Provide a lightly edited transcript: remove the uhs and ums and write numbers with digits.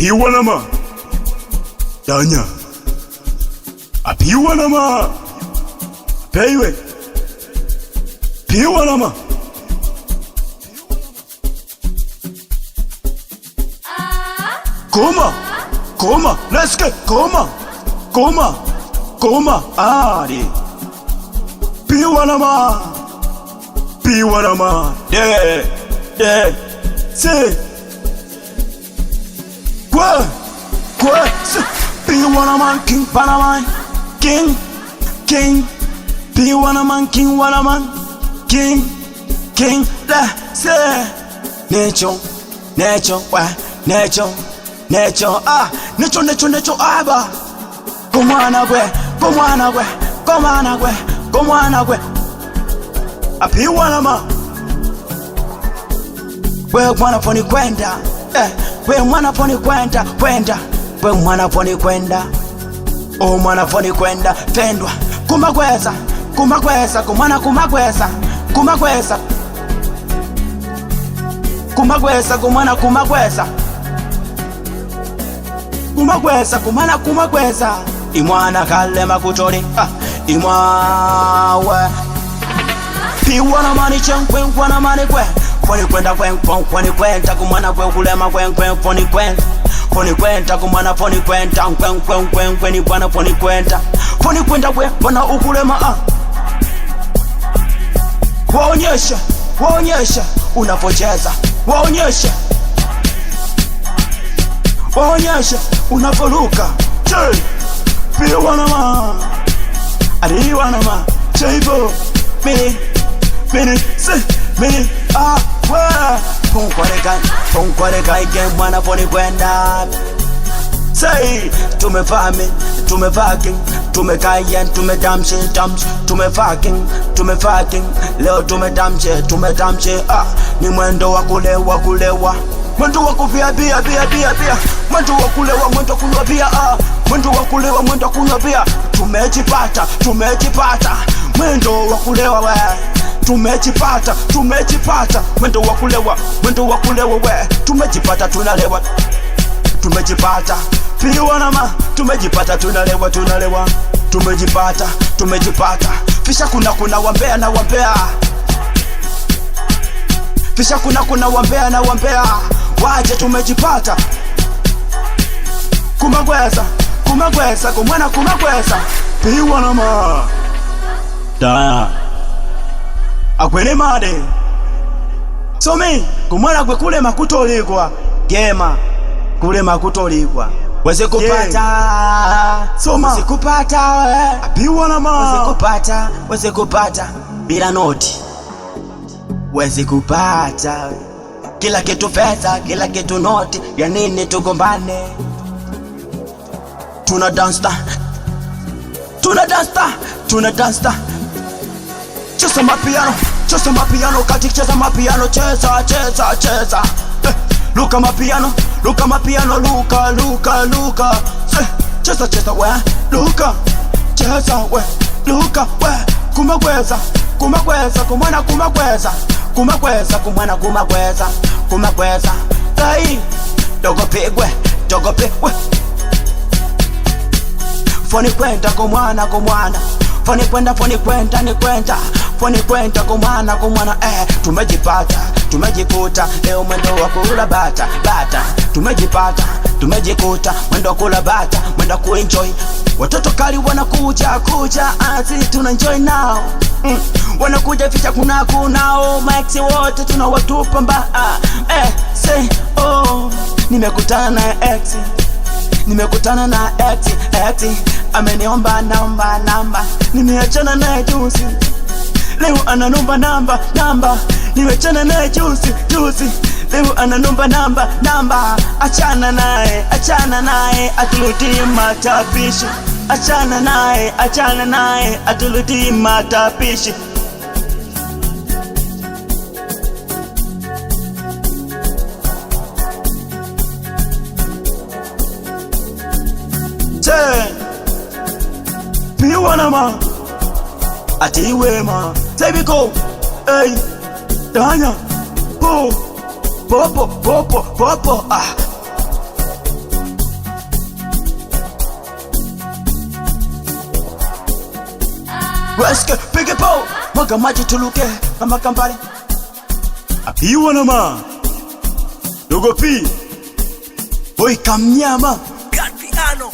apiwa nama danya apiwa nama peiwe piwa nama Koma, let's get koma, ari. Piwa nama, say. Kwa, say. Piwa nama, king Panaman, king. Piwa nama, king Wanaman, king. Let's say. Nature, Necho, necho, aba. Kumwana gwe. Apiwa nama. We mwana poni kwenda. We mwana poni kwenda. We mwana poni kwenda. O mwana poni kwenda. Tendwa. Kumagweza. Kumwana kumagweza. Kumagweza. Kumwana kumagweza. Kumagweza imwana kalema kuchori imwawe piwa na mani chenkwe na mani kwe poni kwenta kumwana kwe kulema kwe poni kwenta kumwana poni kwenta kwe ni bwana poni kwenta kwe bwana ukulema waonyesha unapocheza waonyesha unapoluka piwa nama aliwa nama chaibo mini Punkware ike mwana poni kwenda say tumefaking tumekayen tumedamshe tumefaking leo tumedamshe ni mwendo wa kulewa mwendo wa kuvia bia mwendo wa kulewa mwendo kunywa bia mwendo wa kulewa mwendo kunywa bia tumejipata mwendo wa kulewa we tumejipata mwendo wa kulewa we tumejipata tunalewa piwa nama tumejipata tunalewa tumejipata fisha kuna wambea na wambea fisha kuna wambea na wambea waje tumejipata kumagweza kumwana kumagweza piwa nama da akwene made somi kumwana kwe kulema kutoligwa gema kulema kutoligwa weze kupata soma weze kupata piwa nama weze kupata bila noti weze kupata kila kitu fedha, kila kitu noti, ya nini tugombane? Tuna dance ta. Cheza mapiano, kati cheza mapiano, cheza. Luka mapiano, luka. Cheza we, luka. Cheza we, luka we. Kumagweza, kumwana kumagweza. Hey, dogo pigwe. Foni kwenda kumwana. Foni kwenda kumwana. Tumejikuta leo mwendo wa kula bata. Tumejikuta mwendo wa kula bata, mwendo wa kuenjoy. Watoto kali wanakuja azi tuna enjoy now. Wanakuja ficha kunao maxi wote tunawatupa mba. Say nimekutana na ex ameniomba namba nimeachana naye juzi leo ananomba namba nimeachana naye juzi leo ananomba namba achana naye aturudi matapishi achana naye aturudi matapishi piwa nama atiwema tebiko danya popo Weske pige po, mwaga maji tuluke kama kambale. Apiwa na ma Dogo P Boy Kamnyama Got piano.